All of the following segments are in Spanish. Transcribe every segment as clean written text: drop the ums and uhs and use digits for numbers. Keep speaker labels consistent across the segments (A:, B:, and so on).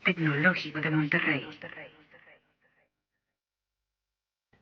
A: Tecnológico de Monterrey.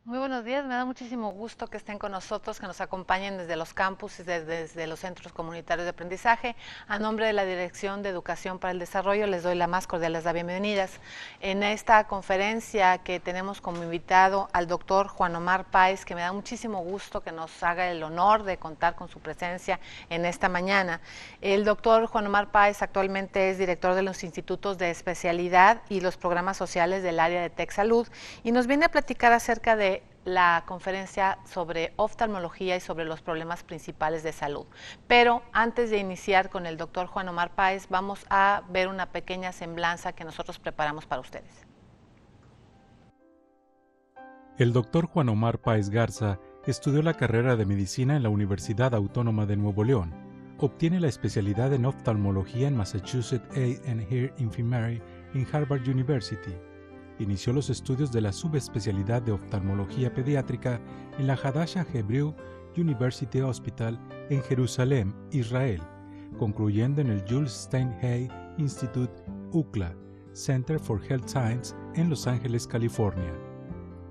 B: Muy buenos días, me da muchísimo gusto que estén con nosotros, que nos acompañen desde los campus y desde los centros comunitarios de aprendizaje. A nombre de la Dirección de Educación para el Desarrollo les doy la más cordial las bienvenidas. En esta conferencia que tenemos como invitado al doctor Juan Omar Páez, que me da muchísimo gusto que nos haga el honor de contar con su presencia en esta mañana. El doctor Juan Omar Páez actualmente es director de los institutos de especialidad y los programas sociales del área de TecSalud y nos viene a platicar acerca de la conferencia sobre oftalmología y sobre los problemas principales de salud. Pero antes de iniciar con el doctor Juan Omar Páez, vamos a ver una pequeña semblanza que nosotros preparamos para ustedes.
C: El doctor Juan Omar Páez Garza estudió la carrera de medicina en la Universidad Autónoma de Nuevo León. Obtiene la especialidad en oftalmología en Massachusetts Eye and Ear Infirmary en Harvard University. Inició los estudios de la subespecialidad de oftalmología pediátrica en la Hadassah Hebrew University Hospital en Jerusalén, Israel, concluyendo en el Jules Steinhey Institute UCLA, Center for Health Science en Los Ángeles, California.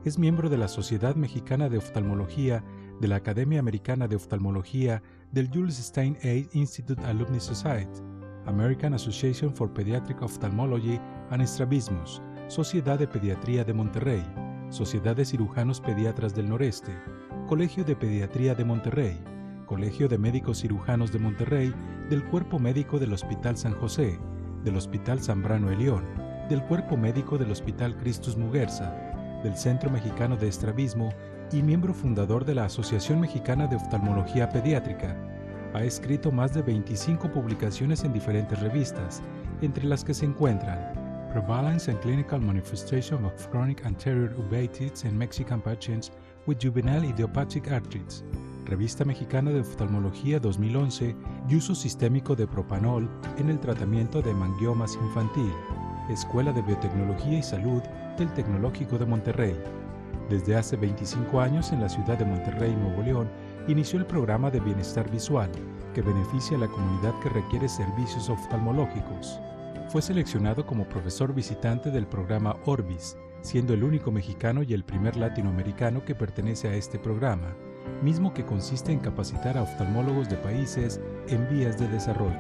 C: Es miembro de la Sociedad Mexicana de Oftalmología, de la Academia Americana de Oftalmología, del Jules Steinhey Institute Alumni Society, American Association for Pediatric Ophthalmology and Strabismus, Sociedad de Pediatría de Monterrey, Sociedad de Cirujanos Pediatras del Noreste, Colegio de Pediatría de Monterrey, Colegio de Médicos Cirujanos de Monterrey, del Cuerpo Médico del Hospital San José, del Hospital Zambrano Elión, del Cuerpo Médico del Hospital Christus Muguerza, del Centro Mexicano de Estrabismo y miembro fundador de la Asociación Mexicana de Oftalmología Pediátrica. Ha escrito más de 25 publicaciones en diferentes revistas, entre las que se encuentran Prevalence and Clinical Manifestation of Chronic Anterior Uveitis in Mexican Patients with Juvenile Idiopathic Arthritis, Revista Mexicana de Oftalmología 2011 y uso sistémico de propanol en el tratamiento de hemangiomas infantil, Escuela de Biotecnología y Salud del Tecnológico de Monterrey. Desde hace 25 años en la ciudad de Monterrey, Nuevo León, inició el programa de bienestar visual, que beneficia a la comunidad que requiere servicios oftalmológicos. Fue seleccionado como profesor visitante del programa Orbis, siendo el único mexicano y el primer latinoamericano que pertenece a este programa, mismo que consiste en capacitar a oftalmólogos de países en vías de desarrollo.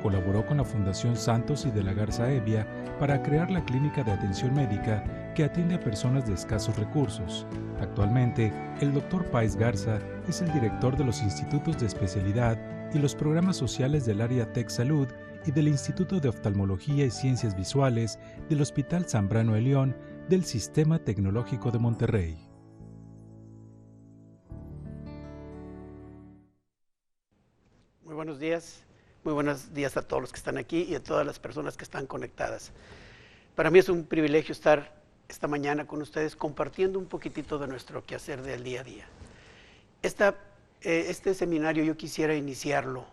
C: Colaboró con la Fundación Santos y de la Garza Evia para crear la clínica de atención médica que atiende a personas de escasos recursos. Actualmente, el Dr. Páez Garza es el director de los institutos de especialidad y los programas sociales del área TecSalud y del Instituto de Oftalmología y Ciencias Visuales del Hospital Zambrano Elión del Sistema Tecnológico de Monterrey.
D: Muy buenos días a todos los que están aquí y a todas las personas que están conectadas. Para mí es un privilegio estar esta mañana con ustedes compartiendo un poquitito de nuestro quehacer del día a día. Este seminario yo quisiera iniciarlo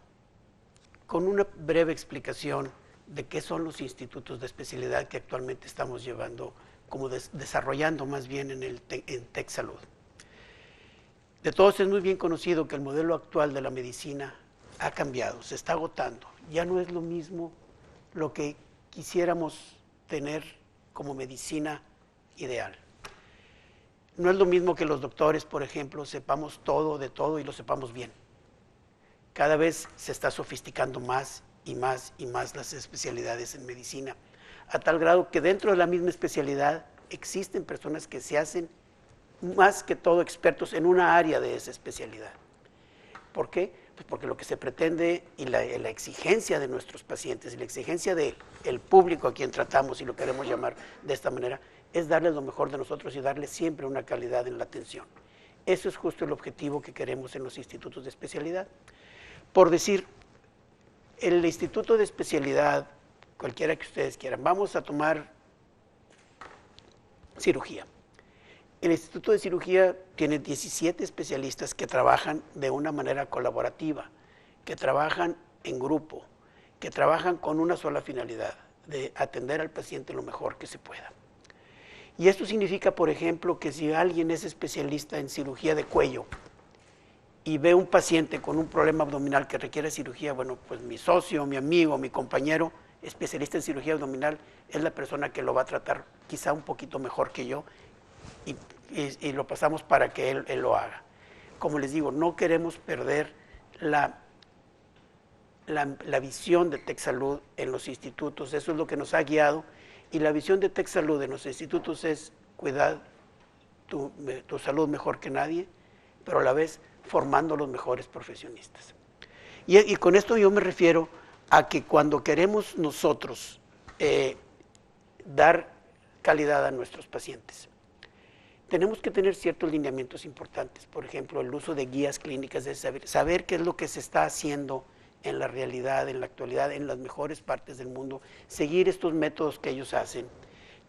D: con una breve explicación de qué son los institutos de especialidad que actualmente estamos llevando, desarrollando más bien en TecSalud. De todos es muy bien conocido que el modelo actual de la medicina ha cambiado, se está agotando. Ya no es lo mismo lo que quisiéramos tener como medicina ideal. No es lo mismo que los doctores, por ejemplo, sepamos todo de todo y lo sepamos bien. Cada vez se está sofisticando más y más y más las especialidades en medicina, a tal grado que dentro de la misma especialidad existen personas que se hacen más que todo expertos en una área de esa especialidad. ¿Por qué? Pues porque lo que se pretende y la exigencia de nuestros pacientes y la exigencia del público a quien tratamos, y lo queremos llamar de esta manera, es darles lo mejor de nosotros y darles siempre una calidad en la atención. Eso es justo el objetivo que queremos en los institutos de especialidad. Por decir, el instituto de especialidad, cualquiera que ustedes quieran, vamos a tomar cirugía. El Instituto de Cirugía tiene 17 especialistas que trabajan de una manera colaborativa, que trabajan en grupo, que trabajan con una sola finalidad, de atender al paciente lo mejor que se pueda. Y esto significa, por ejemplo, que si alguien es especialista en cirugía de cuello y ve un paciente con un problema abdominal que requiere cirugía, bueno, pues mi socio, mi amigo, mi compañero especialista en cirugía abdominal es la persona que lo va a tratar quizá un poquito mejor que yo y lo pasamos para que él lo haga. Como les digo, no queremos perder la visión de TecSalud en los institutos, eso es lo que nos ha guiado, y la visión de TecSalud en los institutos es cuidar tu salud mejor que nadie, pero a la vez formando los mejores profesionistas. Y con esto yo me refiero a que cuando queremos nosotros dar calidad a nuestros pacientes, tenemos que tener ciertos lineamientos importantes, por ejemplo, el uso de guías clínicas, de saber qué es lo que se está haciendo en la realidad, en la actualidad, en las mejores partes del mundo, seguir estos métodos que ellos hacen,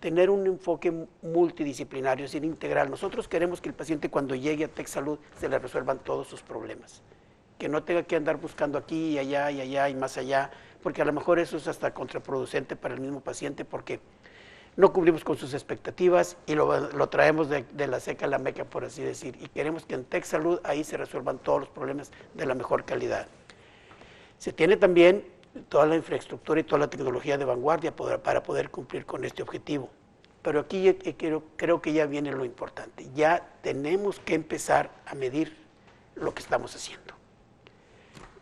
D: tener un enfoque multidisciplinario, es decir, integral. Nosotros queremos que el paciente cuando llegue a TecSalud se le resuelvan todos sus problemas, que no tenga que andar buscando aquí y allá y más allá, porque a lo mejor eso es hasta contraproducente para el mismo paciente, porque no cumplimos con sus expectativas y lo traemos de la seca a la meca, por así decir, y queremos que en TecSalud ahí se resuelvan todos los problemas de la mejor calidad. Se tiene también toda la infraestructura y toda la tecnología de vanguardia para poder cumplir con este objetivo. Pero aquí creo que ya viene lo importante. Ya tenemos que empezar a medir lo que estamos haciendo.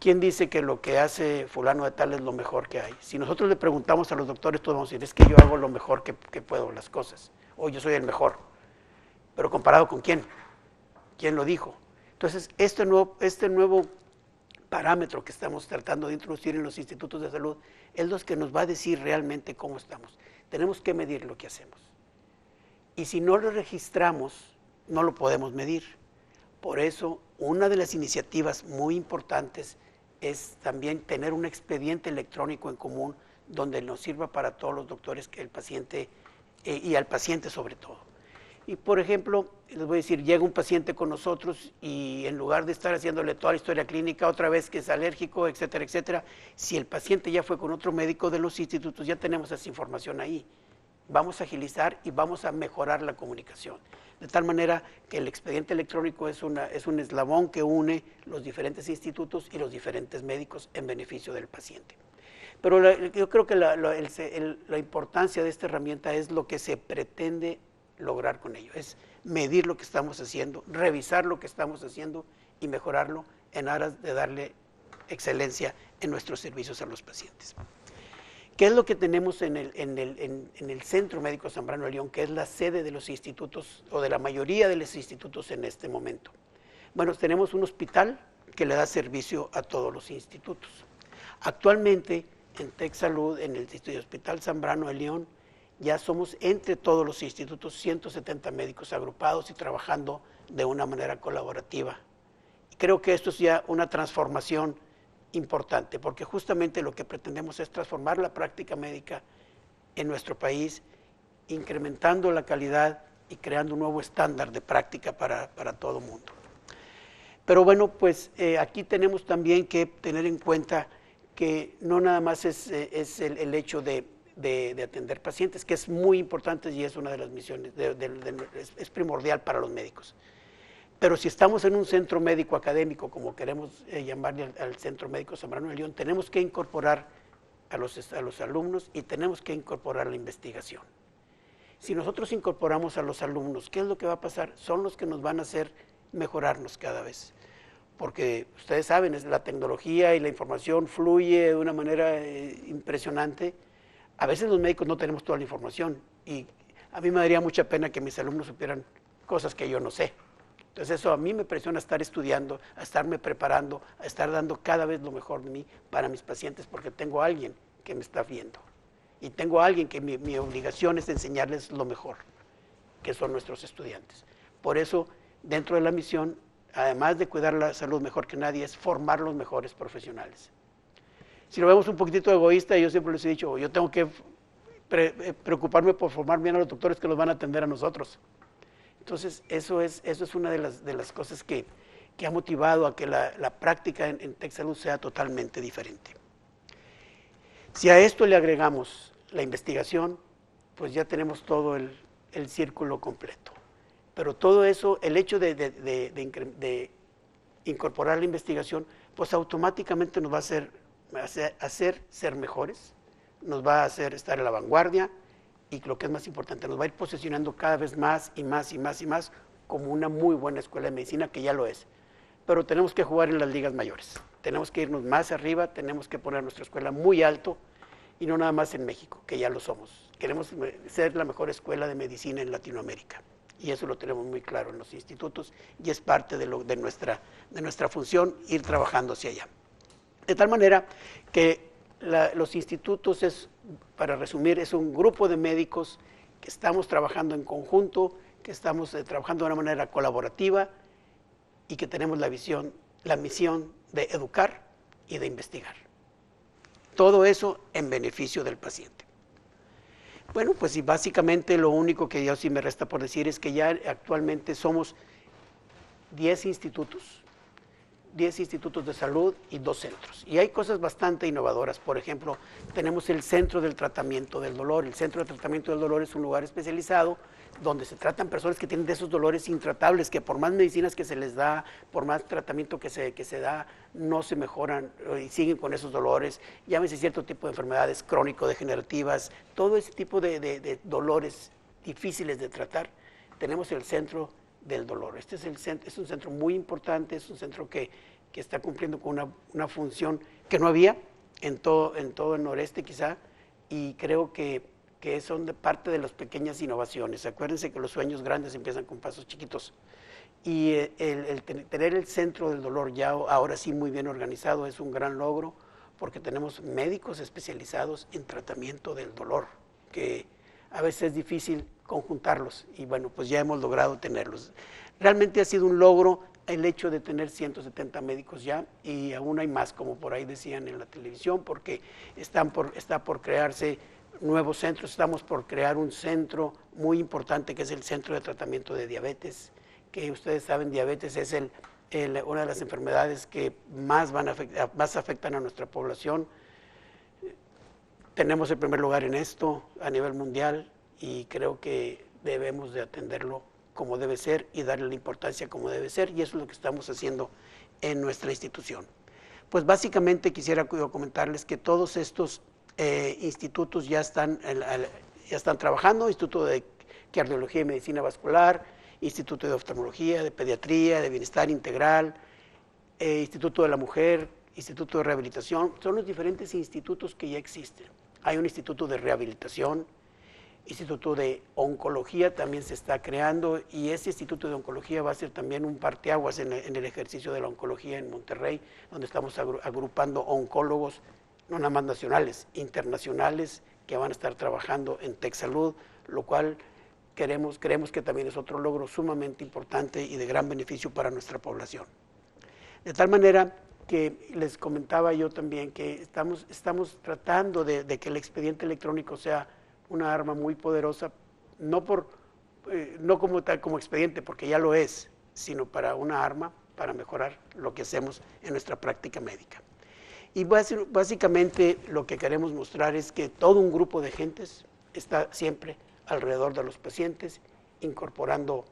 D: ¿Quién dice que lo que hace fulano de tal es lo mejor que hay? Si nosotros le preguntamos a los doctores, todos vamos a decir, es que yo hago lo mejor que puedo las cosas, o yo soy el mejor. ¿Pero comparado con quién? ¿Quién lo dijo? Entonces, este nuevo parámetro que estamos tratando de introducir en los institutos de salud es lo que nos va a decir realmente cómo estamos. Tenemos que medir lo que hacemos. Y si no lo registramos, no lo podemos medir. Por eso, una de las iniciativas muy importantes es también tener un expediente electrónico en común donde nos sirva para todos los doctores, que el paciente y al paciente sobre todo. Y por ejemplo, les voy a decir, llega un paciente con nosotros y en lugar de estar haciéndole toda la historia clínica, otra vez que es alérgico, etcétera, etcétera, si el paciente ya fue con otro médico de los institutos, ya tenemos esa información ahí. Vamos a agilizar y vamos a mejorar la comunicación. De tal manera que el expediente electrónico es un eslabón que une los diferentes institutos y los diferentes médicos en beneficio del paciente. Pero yo creo que la importancia de esta herramienta es lo que se pretende lograr con ello, es medir lo que estamos haciendo, revisar lo que estamos haciendo y mejorarlo en aras de darle excelencia en nuestros servicios a los pacientes. ¿Qué es lo que tenemos en el Centro Médico Zambrano de León, que es la sede de los institutos o de la mayoría de los institutos en este momento? Bueno, tenemos un hospital que le da servicio a todos los institutos. Actualmente en TecSalud, en el Hospital Zambrano de León, ya somos entre todos los institutos 170 médicos agrupados y trabajando de una manera colaborativa. Y creo que esto es ya una transformación importante, porque justamente lo que pretendemos es transformar la práctica médica en nuestro país, incrementando la calidad y creando un nuevo estándar de práctica para todo el mundo. Pero bueno, pues aquí tenemos también que tener en cuenta que no nada más es el hecho de atender pacientes, que es muy importante y es una de las misiones, es primordial para los médicos. Pero si estamos en un centro médico académico, como queremos llamarle al Centro Médico Zambrano de León, tenemos que incorporar a los alumnos y tenemos que incorporar la investigación. Si nosotros incorporamos a los alumnos, ¿qué es lo que va a pasar? Son los que nos van a hacer mejorarnos cada vez. Porque ustedes saben, la tecnología y la información fluye de una manera impresionante. A veces los médicos no tenemos toda la información y a mí me daría mucha pena que mis alumnos supieran cosas que yo no sé. Entonces eso a mí me presiona estar estudiando, a estarme preparando, a estar dando cada vez lo mejor de mí para mis pacientes, porque tengo a alguien que me está viendo y tengo a alguien que mi obligación es enseñarles lo mejor, que son nuestros estudiantes. Por eso, dentro de la misión, además de cuidar la salud mejor que nadie, es formar los mejores profesionales. Si lo vemos un poquitito egoísta, yo siempre les he dicho, yo tengo que preocuparme por formar bien a los doctores que los van a atender a nosotros. Entonces, eso es una de las cosas que ha motivado a que la práctica en TecSalud sea totalmente diferente. Si a esto le agregamos la investigación, pues ya tenemos todo el círculo completo. Pero todo eso, el hecho de incorporar la investigación, pues automáticamente nos va a hacer ser mejores, nos va a hacer estar en la vanguardia y lo que es más importante, nos va a ir posicionando cada vez más y más y más y más como una muy buena escuela de medicina, que ya lo es. Pero tenemos que jugar en las ligas mayores, tenemos que irnos más arriba, tenemos que poner nuestra escuela muy alto y no nada más en México, que ya lo somos. Queremos ser la mejor escuela de medicina en Latinoamérica y eso lo tenemos muy claro en los institutos y es parte de nuestra función ir trabajando hacia allá. De tal manera que los institutos, para resumir, es un grupo de médicos que estamos trabajando en conjunto, que estamos trabajando de una manera colaborativa y que tenemos la misión de educar y de investigar. Todo eso en beneficio del paciente. Bueno, pues y básicamente lo único que yo sí me resta por decir es que ya actualmente somos 10 institutos de salud y 2 centros. Y hay cosas bastante innovadoras. Por ejemplo, tenemos el Centro del Tratamiento del Dolor. El Centro de Tratamiento del Dolor es un lugar especializado donde se tratan personas que tienen de esos dolores intratables, que por más medicinas que se les da, por más tratamiento que se da, no se mejoran y siguen con esos dolores. Llámese cierto tipo de enfermedades crónico-degenerativas, todo ese tipo de dolores difíciles de tratar. Tenemos el Centro del Dolor. Este es un centro muy importante, es un centro que está cumpliendo con una función que no había en todo el noreste quizá, y creo que son parte de las pequeñas innovaciones. Acuérdense que los sueños grandes empiezan con pasos chiquitos. Y el tener el Centro del Dolor ya ahora sí muy bien organizado es un gran logro, porque tenemos médicos especializados en tratamiento del dolor, que a veces es difícil conjuntarlos, y bueno, pues ya hemos logrado tenerlos. Realmente ha sido un logro el hecho de tener 170 médicos ya, y aún hay más, como por ahí decían en la televisión, porque está por crearse nuevos centros. Estamos por crear un centro muy importante que es el Centro de Tratamiento de Diabetes, que ustedes saben, diabetes es una de las enfermedades que más afectan a nuestra población. Tenemos el primer lugar en esto a nivel mundial y creo que debemos de atenderlo como debe ser y darle la importancia como debe ser, y eso es lo que estamos haciendo en nuestra institución. Pues básicamente quisiera comentarles que todos estos institutos ya están trabajando: Instituto de Cardiología y Medicina Vascular, Instituto de Oftalmología, de Pediatría, de Bienestar Integral, Instituto de la Mujer, Instituto de Rehabilitación. Son los diferentes institutos que ya existen. Hay un instituto de rehabilitación, Instituto de Oncología también se está creando, y ese Instituto de Oncología va a ser también un parteaguas en el ejercicio de la oncología en Monterrey, donde estamos agrupando oncólogos, no nada más nacionales, internacionales, que van a estar trabajando en TechSalud, lo cual creemos que también es otro logro sumamente importante y de gran beneficio para nuestra población. De tal manera que les comentaba yo también que estamos tratando de que el expediente electrónico sea una arma muy poderosa, no como expediente, porque ya lo es, sino para una arma para mejorar lo que hacemos en nuestra práctica médica. Y básicamente lo que queremos mostrar es que todo un grupo de gentes está siempre alrededor de los pacientes, incorporando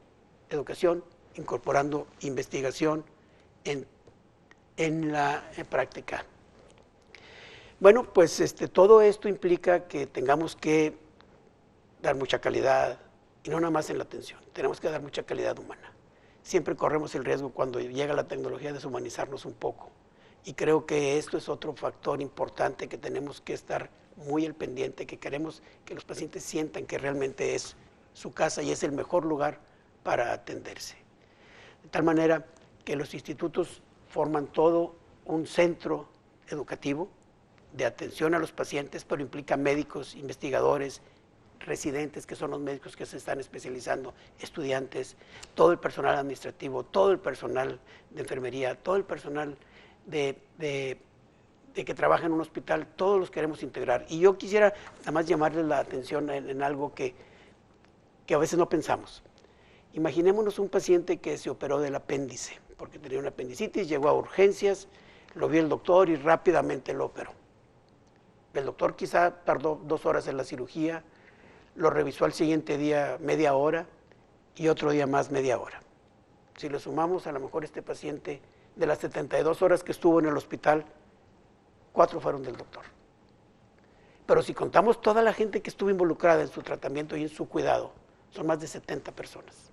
D: educación, incorporando investigación en la práctica. Bueno, pues todo esto implica que tengamos que dar mucha calidad, y no nada más en la atención, tenemos que dar mucha calidad humana. Siempre corremos el riesgo cuando llega la tecnología de deshumanizarnos un poco, y creo que esto es otro factor importante que tenemos que estar muy al pendiente, que queremos que los pacientes sientan que realmente es su casa y es el mejor lugar para atenderse. De tal manera que los institutos forman todo un centro educativo de atención a los pacientes, pero implica médicos, investigadores, residentes, que son los médicos que se están especializando, estudiantes, todo el personal administrativo, todo el personal de enfermería, todo el personal de que trabaja en un hospital, todos los queremos integrar. Y yo quisiera nada más llamarles la atención en algo que a veces no pensamos. Imaginémonos un paciente que se operó del apéndice, porque tenía una apendicitis, llegó a urgencias, lo vio el doctor y rápidamente lo operó. El doctor quizá tardó 2 horas en la cirugía, lo revisó al siguiente día media hora y otro día más media hora. Si le sumamos, a lo mejor este paciente, de las 72 horas que estuvo en el hospital, 4 fueron del doctor. Pero si contamos toda la gente que estuvo involucrada en su tratamiento y en su cuidado, son más de 70 personas.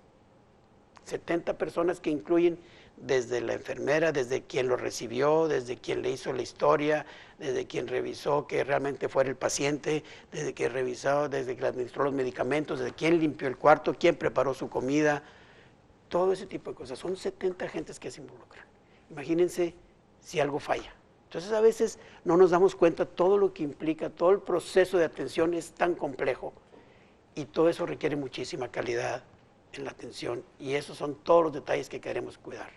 D: 70 personas que incluyen desde la enfermera, desde quien lo recibió, desde quien le hizo la historia, desde quien revisó que realmente fuera el paciente, desde que revisó, desde que le administró los medicamentos, desde quien limpió el cuarto, quien preparó su comida, todo ese tipo de cosas. Son 70 gentes que se involucran. Imagínense si algo falla. Entonces a veces no nos damos cuenta todo lo que implica, todo el proceso de atención es tan complejo y todo eso requiere muchísima calidad en la atención y esos son todos los detalles que queremos cuidar.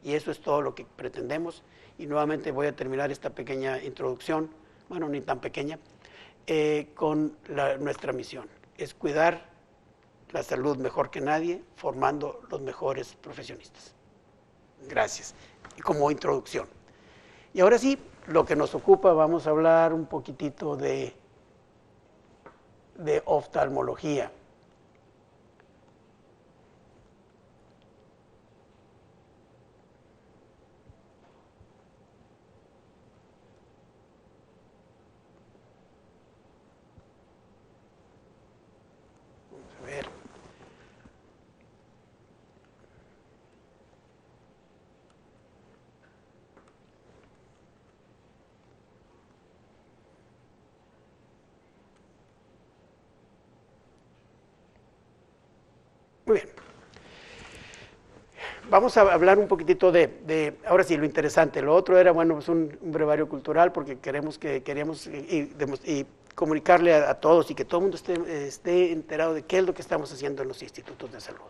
D: Y eso es todo lo que pretendemos y nuevamente voy a terminar esta pequeña introducción, bueno, ni tan pequeña, con nuestra misión, es cuidar la salud mejor que nadie, formando los mejores profesionistas. Gracias. Y como introducción. Y ahora sí, lo que nos ocupa, vamos a hablar un poquitito de oftalmología. Vamos a ver. Muy bien. Vamos a hablar un poquitito ahora sí, lo interesante. Lo otro era, bueno, pues un brevario cultural porque queríamos y comunicarle a todos y que todo el mundo esté enterado de qué es lo que estamos haciendo en los institutos de salud.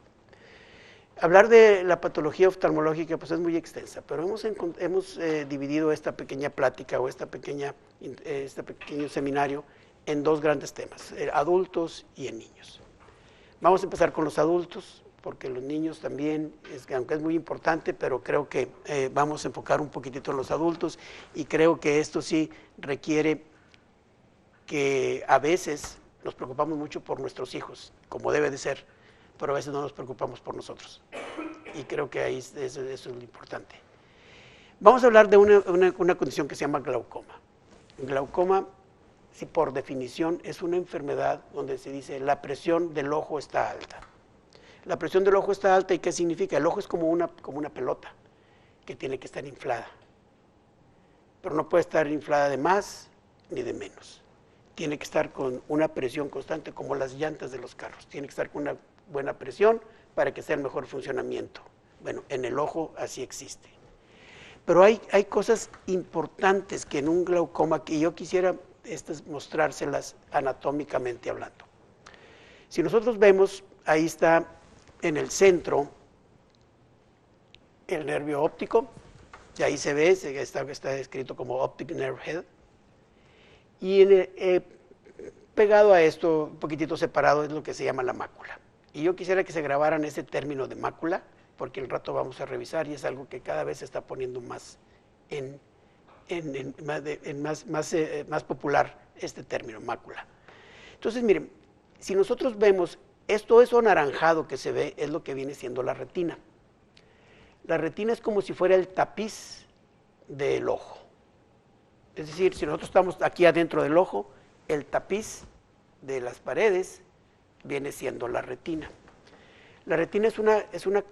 D: Hablar de la patología oftalmológica pues es muy extensa, pero hemos dividido esta pequeña plática o este pequeño seminario en dos grandes temas, adultos y en niños. Vamos a empezar con los adultos, porque los niños también, aunque es muy importante, pero creo que vamos a enfocar un poquitito en los adultos y creo que esto sí requiere que a veces nos preocupamos mucho por nuestros hijos, como debe de ser, pero a veces no nos preocupamos por nosotros. Y creo que ahí eso es lo importante. Vamos a hablar de una condición que se llama glaucoma. Glaucoma, si por definición, es una enfermedad donde se dice la presión del ojo está alta. La presión del ojo está alta, ¿y qué significa? El ojo es como una pelota que tiene que estar inflada. Pero no puede estar inflada de más ni de menos. Tiene que estar con una presión constante, como las llantas de los carros. Tiene que estar con una buena presión para que sea el mejor funcionamiento. Bueno, en el ojo así existe. Pero hay cosas importantes que en un glaucoma que yo quisiera mostrárselas anatómicamente hablando. Si nosotros vemos, ahí está en el centro el nervio óptico, y ahí se ve, está descrito como optic nerve head, y pegado a esto, un poquitito separado, es lo que se llama la mácula. Y yo quisiera que se grabaran ese término de mácula, porque el rato vamos a revisar y es algo que cada vez se está poniendo más más popular este término, mácula. Entonces, miren, si nosotros vemos, eso anaranjado que se ve es lo que viene siendo la retina. La retina es como si fuera el tapiz del ojo. Es decir, si nosotros estamos aquí adentro del ojo, el tapiz de las paredes viene siendo la retina. La retina es una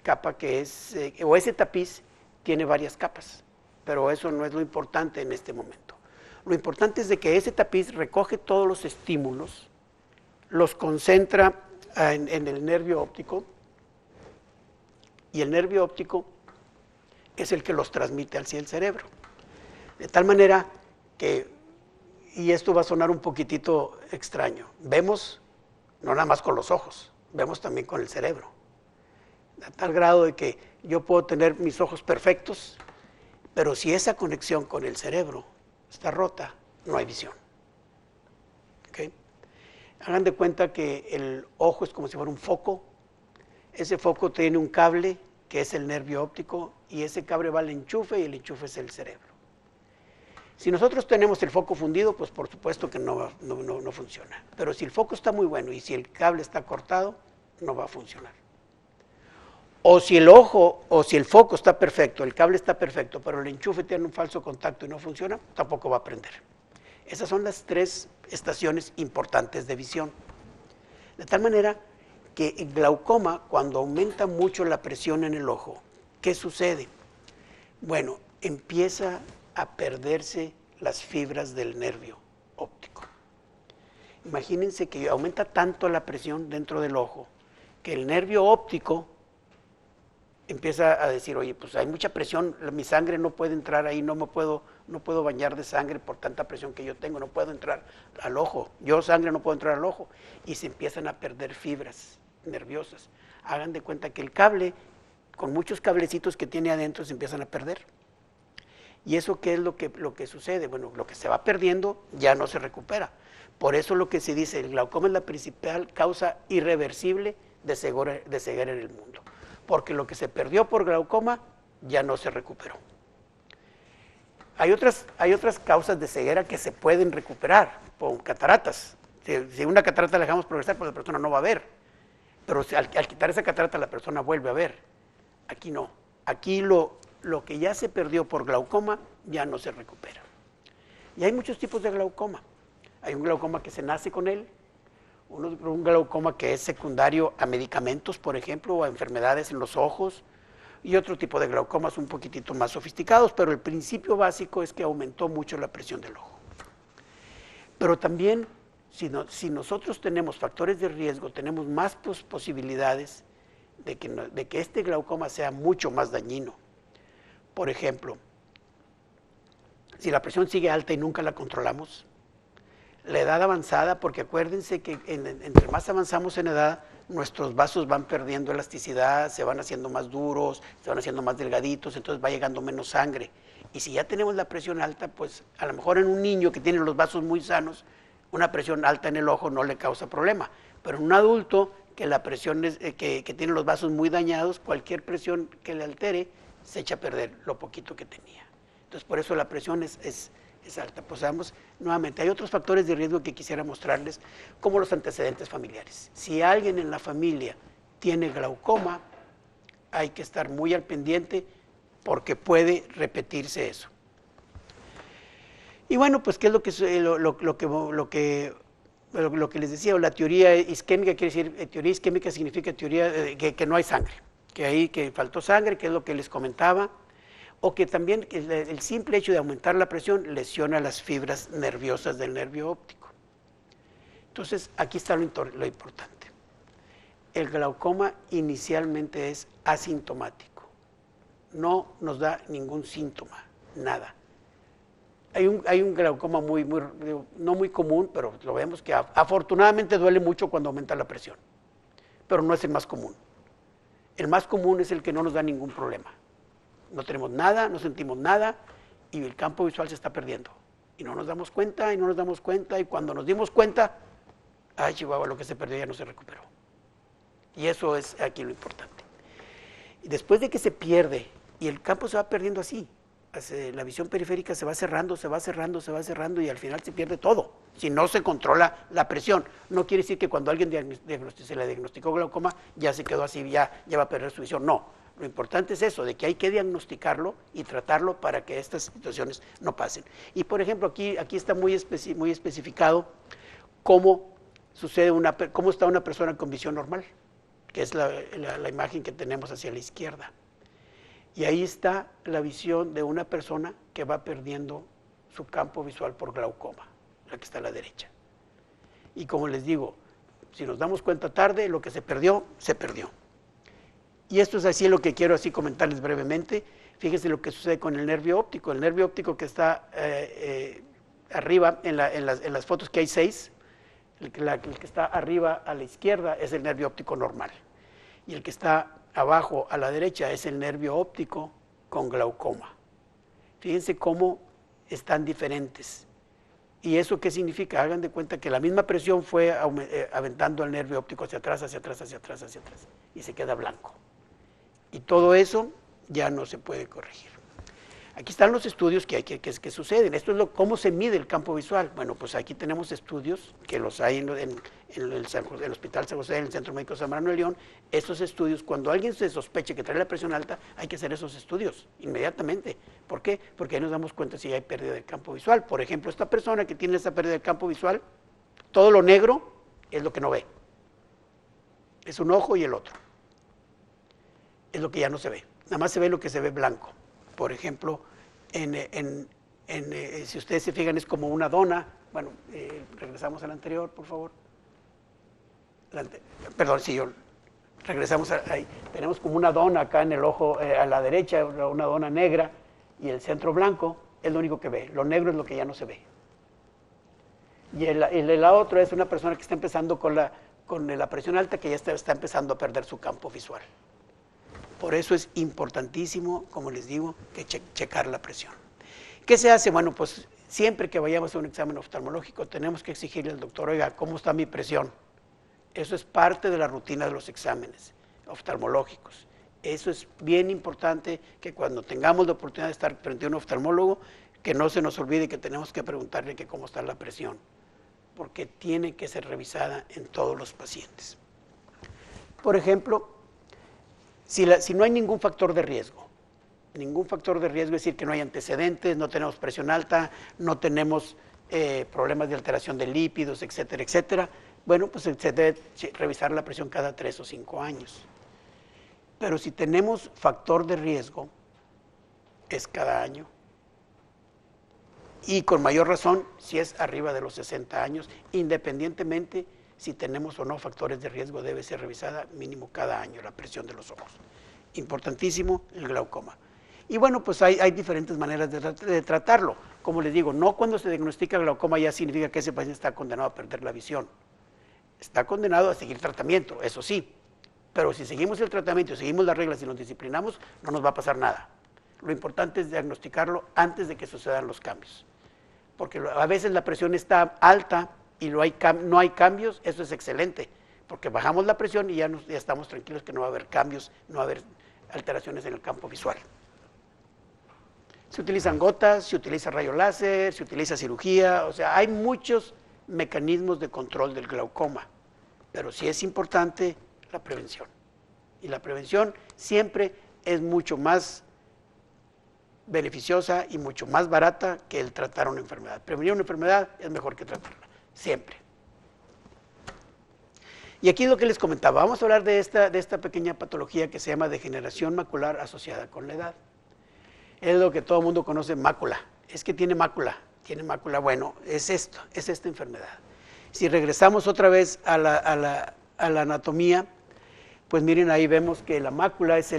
D: capa que es, o ese tapiz tiene varias capas, pero eso no es lo importante en este momento. Lo importante es de que ese tapiz recoge todos los estímulos, los concentra en el nervio óptico, y el nervio óptico es el que los transmite hacia el cerebro. De tal manera que, y esto va a sonar un poquitito extraño, vemos no nada más con los ojos, vemos también con el cerebro. A tal grado de que yo puedo tener mis ojos perfectos, pero si esa conexión con el cerebro está rota, no hay visión. ¿Okay? Hagan de cuenta que el ojo es como si fuera un foco. Ese foco tiene un cable que es el nervio óptico y ese cable va al enchufe y el enchufe es el cerebro. Si nosotros tenemos el foco fundido, pues por supuesto que no funciona. Pero si el foco está muy bueno y si el cable está cortado, no va a funcionar. O si el foco está perfecto, el cable está perfecto, pero el enchufe tiene un falso contacto y no funciona, tampoco va a prender. Esas son las 3 estaciones importantes de visión. De tal manera que el glaucoma, cuando aumenta mucho la presión en el ojo, ¿qué sucede? Bueno, empieza a perderse las fibras del nervio óptico. Imagínense que aumenta tanto la presión dentro del ojo que el nervio óptico empieza a decir, oye, pues hay mucha presión, mi sangre no puede entrar ahí, no puedo bañar de sangre por tanta presión que yo tengo, no puedo entrar al ojo, yo sangre no puedo entrar al ojo, y se empiezan a perder fibras nerviosas. Hagan de cuenta que el cable, con muchos cablecitos que tiene adentro, se empiezan a perder. ¿Y eso qué es lo que sucede? Bueno, lo que se va perdiendo ya no se recupera. Por eso lo que se dice, el glaucoma es la principal causa irreversible de ceguera en el mundo. Porque lo que se perdió por glaucoma ya no se recuperó. Hay otras causas de ceguera que se pueden recuperar, por cataratas. Si una catarata la dejamos progresar, pues la persona no va a ver. Pero al quitar esa catarata la persona vuelve a ver. Aquí no. Aquí lo que ya se perdió por glaucoma ya no se recupera. Y hay muchos tipos de glaucoma. Hay un glaucoma que se nace con él, un glaucoma que es secundario a medicamentos, por ejemplo, o a enfermedades en los ojos, y otro tipo de glaucomas un poquitito más sofisticados, pero el principio básico es que aumentó mucho la presión del ojo. Pero también, si nosotros tenemos factores de riesgo, tenemos más posibilidades de que este glaucoma sea mucho más dañino. Por ejemplo, si la presión sigue alta y nunca la controlamos, la edad avanzada, porque acuérdense que entre más avanzamos en edad, nuestros vasos van perdiendo elasticidad, se van haciendo más duros, se van haciendo más delgaditos, entonces va llegando menos sangre. Y si ya tenemos la presión alta, pues a lo mejor en un niño que tiene los vasos muy sanos, una presión alta en el ojo no le causa problema. Pero en un adulto que la presión que tiene los vasos muy dañados, cualquier presión que le altere, se echa a perder lo poquito que tenía. Entonces por eso la presión es alta. Pues vamos, nuevamente, hay otros factores de riesgo que quisiera mostrarles, como los antecedentes familiares. Si alguien en la familia tiene glaucoma, hay que estar muy al pendiente porque puede repetirse eso. Y bueno, pues, ¿qué es lo que les decía? La teoría isquémica quiere decir, teoría isquémica significa teoría que no hay sangre, que faltó sangre, que es lo que les comentaba, o que también el simple hecho de aumentar la presión lesiona las fibras nerviosas del nervio óptico. Entonces, aquí está lo importante. El glaucoma inicialmente es asintomático, no nos da ningún síntoma, nada. Hay un glaucoma no muy común, pero lo vemos que afortunadamente duele mucho cuando aumenta la presión, pero no es el más común. El más común es el que no nos da ningún problema. No tenemos nada, no sentimos nada y el campo visual se está perdiendo. Y no nos damos cuenta, y cuando nos dimos cuenta, ay, chihuahua, lo que se perdió ya no se recuperó. Y eso es aquí lo importante. Y después de que se pierde, y el campo se va perdiendo así, la visión periférica se va cerrando, y al final se pierde todo, si no se controla la presión. No quiere decir que cuando alguien se le diagnosticó glaucoma, ya se quedó así, ya va a perder su visión, no. Lo importante es eso, de que hay que diagnosticarlo y tratarlo para que estas situaciones no pasen. Y por ejemplo, aquí está muy especificado cómo está una persona con visión normal, que es la imagen que tenemos hacia la izquierda. Y ahí está la visión de una persona que va perdiendo su campo visual por glaucoma, la que está a la derecha. Y como les digo, si nos damos cuenta tarde, lo que se perdió, se perdió. Y esto es así lo que quiero así comentarles brevemente. Fíjense lo que sucede con el nervio óptico. El nervio óptico que está arriba, en las fotos que hay 6, el que está arriba a la izquierda es el nervio óptico normal. Y el que está abajo a la derecha es el nervio óptico con glaucoma. Fíjense cómo están diferentes. ¿Y eso qué significa? Hagan de cuenta que la misma presión fue aventando el nervio óptico hacia atrás, y se queda blanco. Y todo eso ya no se puede corregir. Aquí están los estudios que suceden. Esto es cómo se mide el campo visual. Bueno, pues aquí tenemos estudios que los hay en el Hospital San José, en el Centro Médico Zambrano de León. Estos estudios, cuando alguien se sospeche que trae la presión alta, hay que hacer esos estudios inmediatamente. ¿Por qué? Porque ahí nos damos cuenta si hay pérdida del campo visual. Por ejemplo, esta persona que tiene esa pérdida del campo visual, todo lo negro es lo que no ve. Es un ojo y el otro. Es lo que ya no se ve. Nada más se ve lo que se ve blanco. Por ejemplo, si ustedes se fijan, es como una dona. Bueno, regresamos al anterior, por favor. Perdón, sí, regresamos ahí. Tenemos como una dona acá en el ojo, a la derecha, una dona negra, y el centro blanco es lo único que ve. Lo negro es lo que ya no se ve. Y la otra es una persona que está empezando con la presión alta, que ya está empezando a perder su campo visual. Por eso es importantísimo, como les digo, que checar la presión. ¿Qué se hace? Bueno, pues siempre que vayamos a un examen oftalmológico tenemos que exigirle al doctor, oiga, ¿cómo está mi presión? Eso es parte de la rutina de los exámenes oftalmológicos. Eso es bien importante, que cuando tengamos la oportunidad de estar frente a un oftalmólogo, que no se nos olvide que tenemos que preguntarle que cómo está la presión, porque tiene que ser revisada en todos los pacientes. Por ejemplo, si no hay ningún factor de riesgo, es decir, que no hay antecedentes, no tenemos presión alta, no tenemos problemas de alteración de lípidos, etcétera, etcétera, bueno, pues se debe revisar la presión cada 3 o 5 años. Pero si tenemos factor de riesgo, es cada año. Y con mayor razón si es arriba de los 60 años, independientemente si tenemos o no factores de riesgo, debe ser revisada mínimo cada año la presión de los ojos. Importantísimo el glaucoma. Y bueno, pues hay diferentes maneras de tratarlo. Como les digo, no cuando se diagnostica glaucoma ya significa que ese paciente está condenado a perder la visión. Está condenado a seguir tratamiento, eso sí. Pero si seguimos el tratamiento, seguimos las reglas y nos disciplinamos, no nos va a pasar nada. Lo importante es diagnosticarlo antes de que sucedan los cambios. Porque a veces la presión está alta y no hay cambios, eso es excelente, porque bajamos la presión y ya estamos tranquilos que no va a haber cambios, no va a haber alteraciones en el campo visual. Se utilizan gotas, se utiliza rayo láser, se utiliza cirugía, o sea, hay muchos mecanismos de control del glaucoma, pero sí es importante la prevención. Y la prevención siempre es mucho más beneficiosa y mucho más barata que el tratar una enfermedad. Prevenir una enfermedad es mejor que tratarla, siempre. Y aquí es lo que les comentaba, vamos a hablar de esta pequeña patología que se llama degeneración macular asociada con la edad. Es lo que todo el mundo conoce, mácula. Es que tiene mácula, bueno, es esta enfermedad. Si regresamos otra vez a la anatomía, pues miren, ahí vemos que la mácula es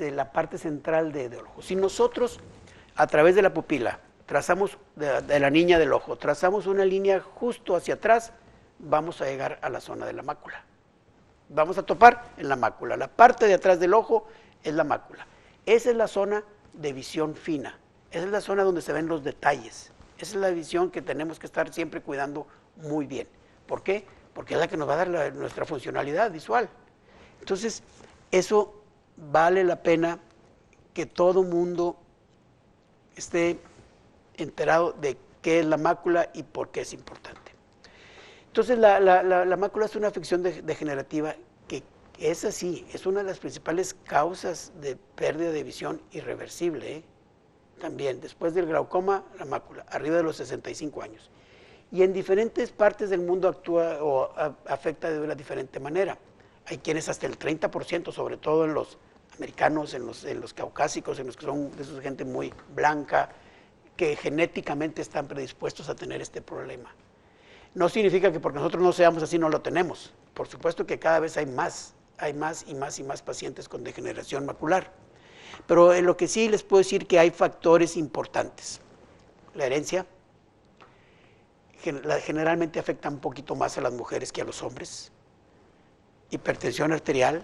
D: la parte central del ojo. Si nosotros, a través de la pupila, trazamos de la niña del ojo, trazamos una línea justo hacia atrás, vamos a llegar a la zona de la mácula. Vamos a topar en la mácula. La parte de atrás del ojo es la mácula. Esa es la zona de visión fina. Esa es la zona donde se ven los detalles. Esa es la visión que tenemos que estar siempre cuidando muy bien. ¿Por qué? Porque es la que nos va a dar nuestra funcionalidad visual. Entonces, eso vale la pena que todo mundo esté enterado de qué es la mácula y por qué es importante. Entonces, la mácula es una afección degenerativa que es así, es una de las principales causas de pérdida de visión irreversible, ¿eh? También, después del glaucoma, la mácula, arriba de los 65 años. Y en diferentes partes del mundo actúa o afecta de una diferente manera. Hay quienes hasta el 30%, sobre todo en los americanos, en los caucásicos, en los que son de esa gente muy blanca, que genéticamente están predispuestos a tener este problema. No significa que porque nosotros no seamos así no lo tenemos. Por supuesto que cada vez hay más pacientes con degeneración macular. Pero en lo que sí les puedo decir que hay factores importantes. La herencia generalmente afecta un poquito más a las mujeres que a los hombres. Hipertensión arterial,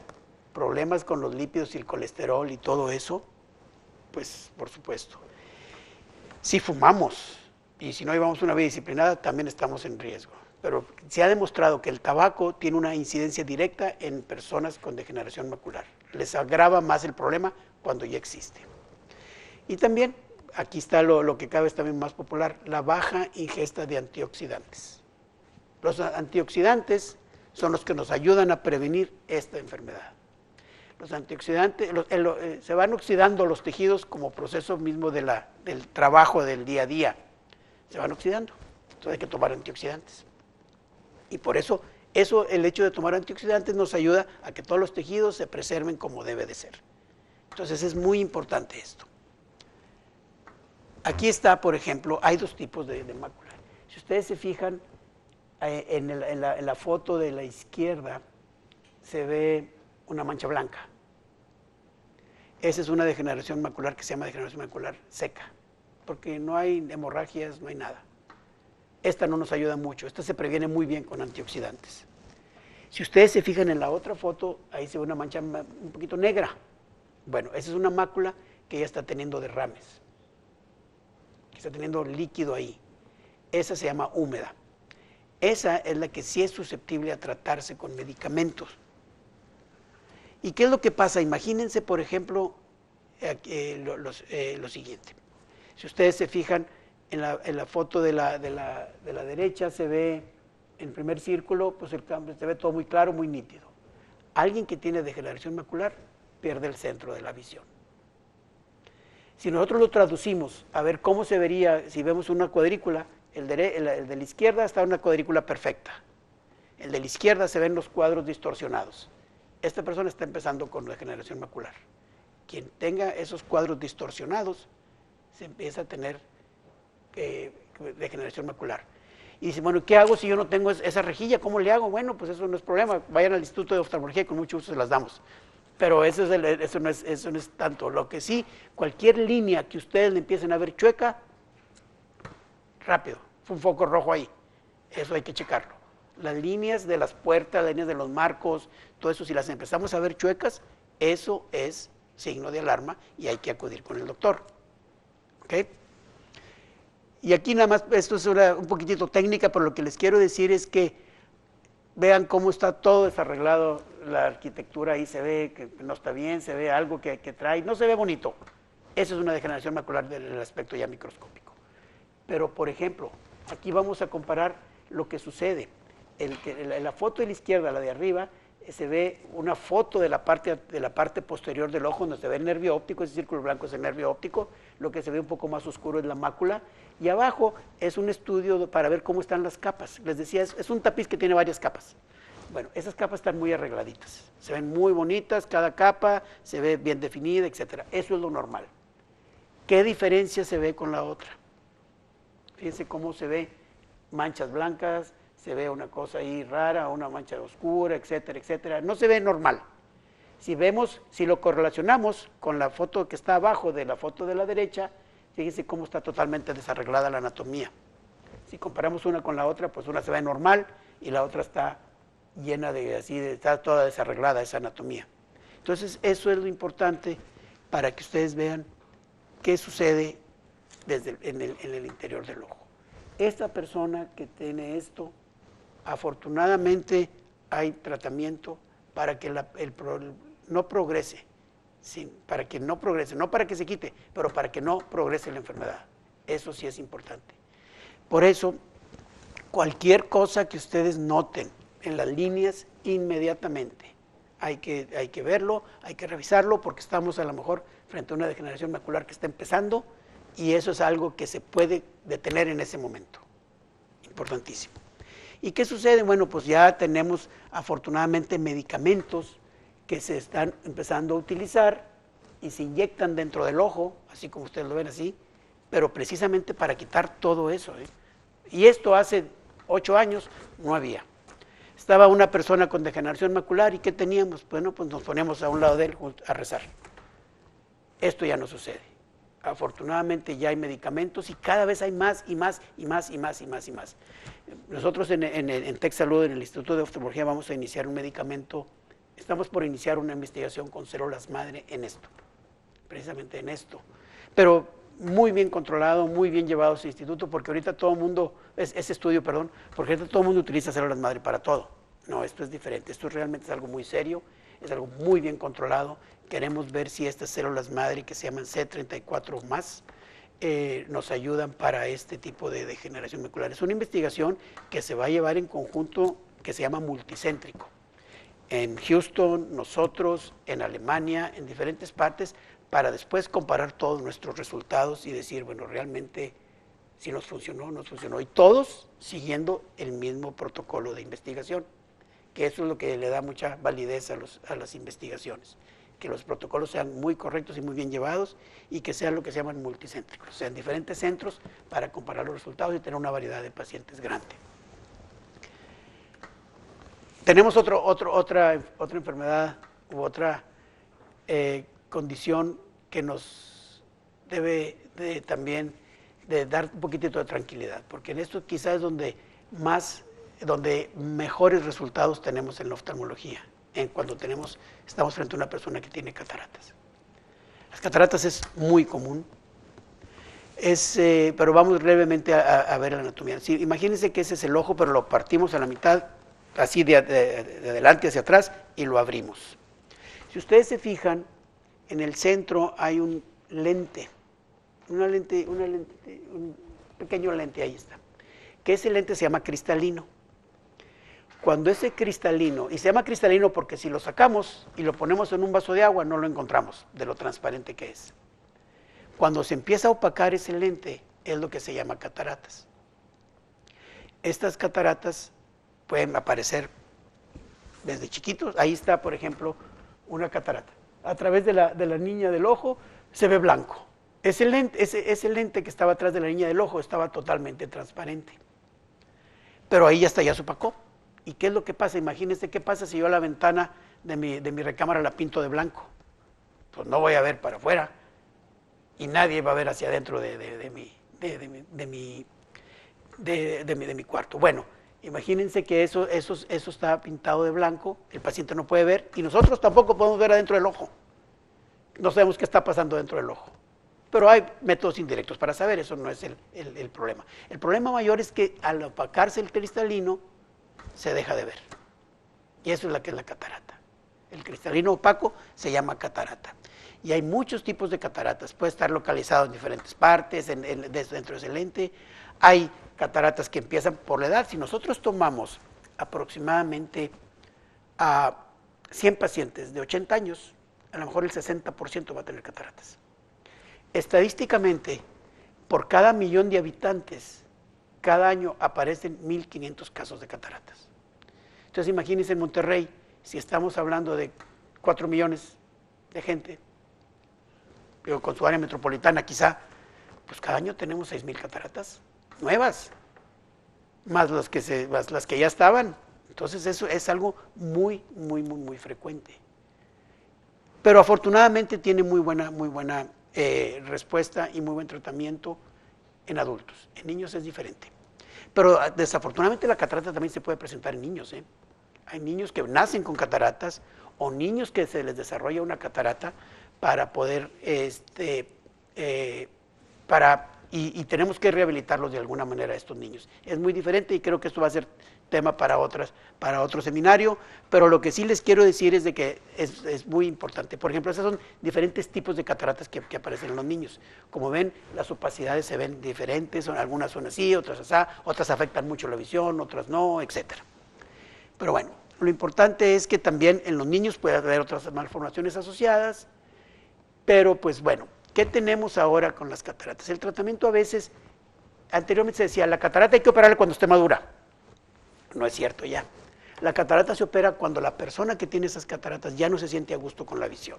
D: problemas con los lípidos y el colesterol y todo eso, pues por supuesto. Si fumamos y si no llevamos una vida disciplinada, también estamos en riesgo. Pero se ha demostrado que el tabaco tiene una incidencia directa en personas con degeneración macular. Les agrava más el problema cuando ya existe. Y también, aquí está lo que cada vez también más popular, la baja ingesta de antioxidantes. Los antioxidantes son los que nos ayudan a prevenir esta enfermedad. Los antioxidantes, se van oxidando los tejidos como proceso mismo del trabajo del día a día. Se van oxidando, entonces hay que tomar antioxidantes. Y por eso, el hecho de tomar antioxidantes nos ayuda a que todos los tejidos se preserven como debe de ser. Entonces es muy importante esto. Aquí está, por ejemplo, hay dos tipos de mácula. Si ustedes se fijan, en la foto de la izquierda se ve una mancha blanca. Esa es una degeneración macular que se llama degeneración macular seca, porque no hay hemorragias, no hay nada. Esta no nos ayuda mucho, esta se previene muy bien con antioxidantes. Si ustedes se fijan en la otra foto, ahí se ve una mancha un poquito negra. Bueno, esa es una mácula que ya está teniendo derrames, que está teniendo líquido ahí. Esa se llama húmeda. Esa es la que sí es susceptible a tratarse con medicamentos. ¿Y qué es lo que pasa? Imagínense, por ejemplo, lo siguiente. Si ustedes se fijan en la foto de la derecha, se ve en el primer círculo, pues el cambio se ve todo muy claro, muy nítido. Alguien que tiene degeneración macular pierde el centro de la visión. Si nosotros lo traducimos a ver cómo se vería si vemos una cuadrícula, el de la izquierda está en una cuadrícula perfecta. El de la izquierda se ven los cuadros distorsionados. Esta persona está empezando con degeneración macular. Quien tenga esos cuadros distorsionados, se empieza a tener degeneración macular. Y dice, bueno, ¿qué hago si yo no tengo esa rejilla? ¿Cómo le hago? Bueno, pues eso no es problema. Vayan al Instituto de Oftalmología y con mucho gusto se las damos. Pero eso no es tanto. Lo que sí, cualquier línea que ustedes le empiecen a ver chueca, rápido, fue un foco rojo ahí. Eso hay que checarlo. Las líneas de las puertas, las líneas de los marcos, todo eso, si las empezamos a ver chuecas, eso es signo de alarma y hay que acudir con el doctor. ¿Ok? Y aquí nada más, esto es un poquitito técnica, pero lo que les quiero decir es que vean cómo está todo desarreglado, la arquitectura ahí se ve que no está bien, se ve algo que trae, no se ve bonito. Eso es una degeneración macular del aspecto ya microscópico. Pero, por ejemplo, aquí vamos a comparar lo que sucede. En la foto de la izquierda, la de arriba, se ve una foto de la parte posterior del ojo donde se ve el nervio óptico, ese círculo blanco es el nervio óptico, lo que se ve un poco más oscuro es la mácula, y abajo es un estudio para ver cómo están las capas. Les decía, es un tapiz que tiene varias capas. Bueno, esas capas están muy arregladitas, se ven muy bonitas, cada capa se ve bien definida, etc. Eso es lo normal. ¿Qué diferencia se ve con la otra? Fíjense cómo se ve manchas blancas, se ve una cosa ahí rara, una mancha oscura, etcétera, etcétera. No se ve normal. Si lo correlacionamos con la foto que está abajo de la foto de la derecha, fíjense cómo está totalmente desarreglada la anatomía. Si comparamos una con la otra, pues una se ve normal y la otra está llena está toda desarreglada esa anatomía. Entonces, eso es lo importante para que ustedes vean qué sucede en el interior del ojo. Esta persona que tiene esto, afortunadamente hay tratamiento para que no progrese, para que no progrese, no para que se quite, pero para que no progrese la enfermedad. Eso sí es importante. Por eso, cualquier cosa que ustedes noten en las líneas, inmediatamente hay que verlo, hay que revisarlo, porque estamos a lo mejor frente a una degeneración macular que está empezando, y eso es algo que se puede detener en ese momento. Importantísimo. ¿Y qué sucede? Bueno, pues ya tenemos afortunadamente medicamentos que se están empezando a utilizar y se inyectan dentro del ojo, así como ustedes lo ven así, pero precisamente para quitar todo eso. Y esto hace 8 años no había. Estaba una persona con degeneración macular y ¿qué teníamos? Bueno, pues nos ponemos a un lado de él a rezar. Esto ya no sucede. Afortunadamente ya hay medicamentos y cada vez hay más y más y más y más y más y más. Nosotros en TecSalud, en el Instituto de Oftalmología, vamos a iniciar un medicamento, estamos por iniciar una investigación con células madre en esto, precisamente en esto. Pero muy bien controlado, muy bien llevado ese instituto, porque ahorita todo el mundo, ese estudio, perdón, porque ahorita todo el mundo utiliza células madre para todo. No, esto es diferente, esto realmente es algo muy serio. es algo muy bien controlado. Queremos ver si estas células madre que se llaman C34 más nos ayudan para este tipo de degeneración macular. Es una investigación que se va a llevar en conjunto, que se llama multicéntrico. En Houston, nosotros, en Alemania, en diferentes partes, para después comparar todos nuestros resultados y decir, bueno, realmente si nos funcionó o no nos funcionó. Y todos siguiendo el mismo protocolo de investigación, que eso es lo que le da mucha validez a las investigaciones. Que los protocolos sean muy correctos y muy bien llevados y que sean lo que se llaman multicéntricos, sean diferentes centros para comparar los resultados y tener una variedad de pacientes grande. Tenemos otra enfermedad u otra condición que nos debe también de dar un poquitito de tranquilidad, porque en esto quizás es donde mejores resultados tenemos en la oftalmología, cuando estamos frente a una persona que tiene cataratas. Las cataratas es muy común, pero vamos brevemente a ver la anatomía. Sí, imagínense que ese es el ojo, pero lo partimos a la mitad, así de adelante hacia atrás, y lo abrimos. Si ustedes se fijan, en el centro hay un lente, un pequeño lente, ahí está, que ese lente se llama cristalino. Cuando ese cristalino, y se llama cristalino porque si lo sacamos y lo ponemos en un vaso de agua no lo encontramos de lo transparente que es. Cuando se empieza a opacar ese lente es lo que se llama cataratas. Estas cataratas pueden aparecer desde chiquitos. Ahí está, por ejemplo, una catarata. A través de la niña del ojo se ve blanco. Ese lente que estaba atrás de la niña del ojo estaba totalmente transparente. Pero ahí ya se opacó. ¿Y qué es lo que pasa? Imagínense qué pasa si yo la ventana de mi recámara la pinto de blanco. Pues no voy a ver para afuera y nadie va a ver hacia adentro de mi cuarto. Bueno, imagínense que eso está pintado de blanco, el paciente no puede ver y nosotros tampoco podemos ver adentro del ojo. No sabemos qué está pasando dentro del ojo. Pero hay métodos indirectos para saber, eso no es el problema. El problema mayor es que al opacarse el cristalino, se deja de ver. Y eso es la que es la catarata. El cristalino opaco se llama catarata. Y hay muchos tipos de cataratas. Puede estar localizado en diferentes partes, dentro de ese lente. Hay cataratas que empiezan por la edad. Si nosotros tomamos aproximadamente a 100 pacientes de 80 años, a lo mejor el 60% va a tener cataratas. Estadísticamente, por cada 1.000.000 de habitantes, cada año aparecen 1.500 casos de cataratas. Entonces imagínense en Monterrey, si estamos hablando de 4 millones de gente, con su área metropolitana quizá, pues cada año tenemos 6.000 cataratas nuevas, más las que ya estaban. Entonces eso es algo muy frecuente. Pero afortunadamente tiene muy buena respuesta y muy buen tratamiento en adultos. En niños es diferente. Pero desafortunadamente la catarata también se puede presentar en niños. Hay niños que nacen con cataratas o niños que se les desarrolla una catarata para poder, y tenemos que rehabilitarlos de alguna manera a estos niños. Es muy diferente y creo que esto va a ser tema para otro seminario, pero lo que sí les quiero decir es de que es muy importante. Por ejemplo, esos son diferentes tipos de cataratas que aparecen en los niños. Como ven, las opacidades se ven diferentes, algunas son así, otras así, otras afectan mucho la visión, otras no, etcétera. Pero bueno, lo importante es que también en los niños puede haber otras malformaciones asociadas, pero pues bueno, ¿qué tenemos ahora con las cataratas? El tratamiento a veces, anteriormente se decía, la catarata hay que operarla cuando esté madura. No es cierto ya. La catarata se opera cuando la persona que tiene esas cataratas ya no se siente a gusto con la visión.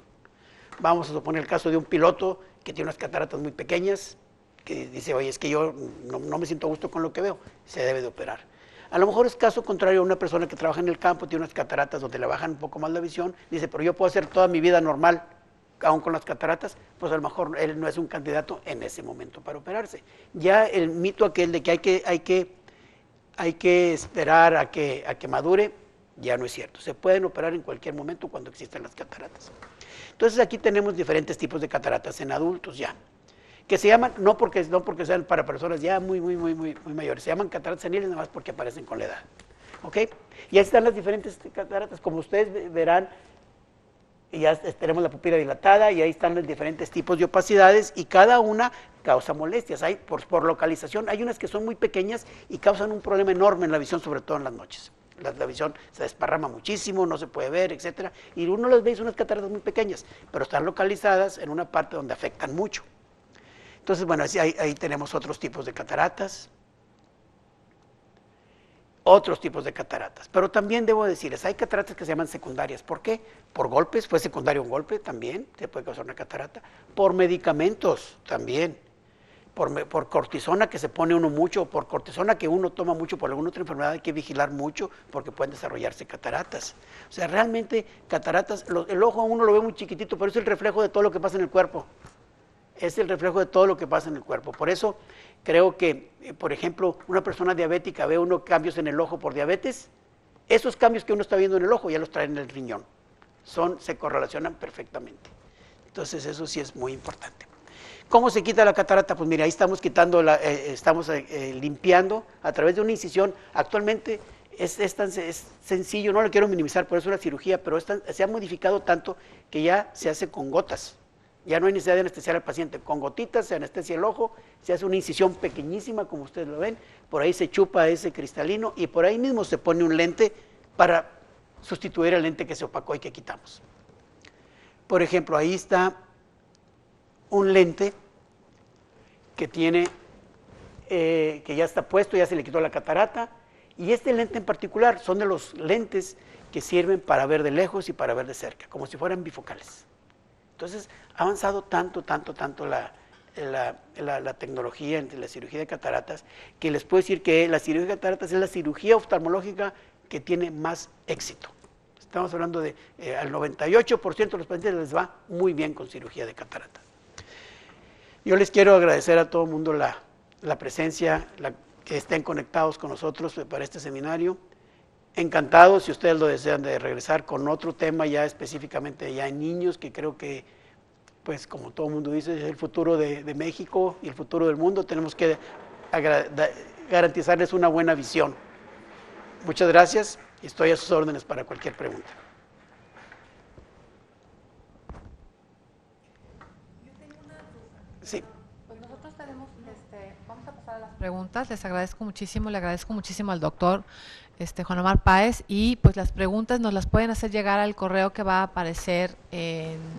D: Vamos a suponer el caso de un piloto que tiene unas cataratas muy pequeñas, que dice, oye, es que yo no me siento a gusto con lo que veo, se debe de operar. A lo mejor es caso contrario a una persona que trabaja en el campo, tiene unas cataratas donde le bajan un poco más la visión, dice, pero yo puedo hacer toda mi vida normal, aún con las cataratas, pues a lo mejor él no es un candidato en ese momento para operarse. Ya el mito aquel de que hay que esperar a que madure, ya no es cierto. Se pueden operar en cualquier momento cuando existan las cataratas. Entonces aquí tenemos diferentes tipos de cataratas en adultos ya, que se llaman, no porque sean para personas ya muy mayores, se llaman cataratas seniles nada más porque aparecen con la edad. ¿Ok? Y ahí están las diferentes cataratas. Como ustedes verán, y ya tenemos la pupila dilatada y ahí están los diferentes tipos de opacidades y cada una causa molestias. Hay por localización, hay unas que son muy pequeñas y causan un problema enorme en la visión, sobre todo en las noches. La visión se desparrama muchísimo, no se puede ver, etcétera, y uno las ve, son unas cataratas muy pequeñas, pero están localizadas en una parte donde afectan mucho. Entonces, bueno, ahí tenemos otros tipos de cataratas. Pero también debo decirles, hay cataratas que se llaman secundarias. ¿Por qué? Por golpes, fue secundario un golpe también, se puede causar una catarata. Por medicamentos también. Por cortisona que se pone uno mucho, por cortisona que uno toma mucho por alguna otra enfermedad, hay que vigilar mucho porque pueden desarrollarse cataratas. O sea, realmente cataratas, el ojo a uno lo ve muy chiquitito, pero es el reflejo de todo lo que pasa en el cuerpo. Es el reflejo de todo lo que pasa en el cuerpo. Por eso creo que, por ejemplo, una persona diabética ve uno cambios en el ojo por diabetes, esos cambios que uno está viendo en el ojo ya los traen en el riñón. Se correlacionan perfectamente. Entonces eso sí es muy importante. ¿Cómo se quita la catarata? Pues mira, ahí estamos quitando, limpiando a través de una incisión. Actualmente es sencillo, no lo quiero minimizar, por eso la cirugía, pero se ha modificado tanto que ya se hace con gotas. Ya no hay necesidad de anestesiar al paciente, con gotitas se anestesia el ojo, se hace una incisión pequeñísima, como ustedes lo ven, por ahí se chupa ese cristalino y por ahí mismo se pone un lente para sustituir el lente que se opacó y que quitamos. Por ejemplo, ahí está un lente que que ya está puesto, ya se le quitó la catarata, y este lente en particular son de los lentes que sirven para ver de lejos y para ver de cerca, como si fueran bifocales. Entonces, ha avanzado tanto la tecnología entre la cirugía de cataratas, que les puedo decir que la cirugía de cataratas es la cirugía oftalmológica que tiene más éxito. Estamos hablando de al 98% de los pacientes les va muy bien con cirugía de cataratas. Yo les quiero agradecer a todo el mundo la presencia, que estén conectados con nosotros para este seminario. Encantados, si ustedes lo desean, de regresar con otro tema ya específicamente ya en niños, que creo que, pues como todo el mundo dice, es el futuro de México y el futuro del mundo. Tenemos que garantizarles una buena visión. Muchas gracias y estoy a sus órdenes para cualquier pregunta. Sí.
B: Pues nosotros tenemos, vamos a pasar a las preguntas. Les agradezco muchísimo, le agradezco muchísimo al doctor Juan Omar Páez, y pues las preguntas nos las pueden hacer llegar al correo que va a aparecer,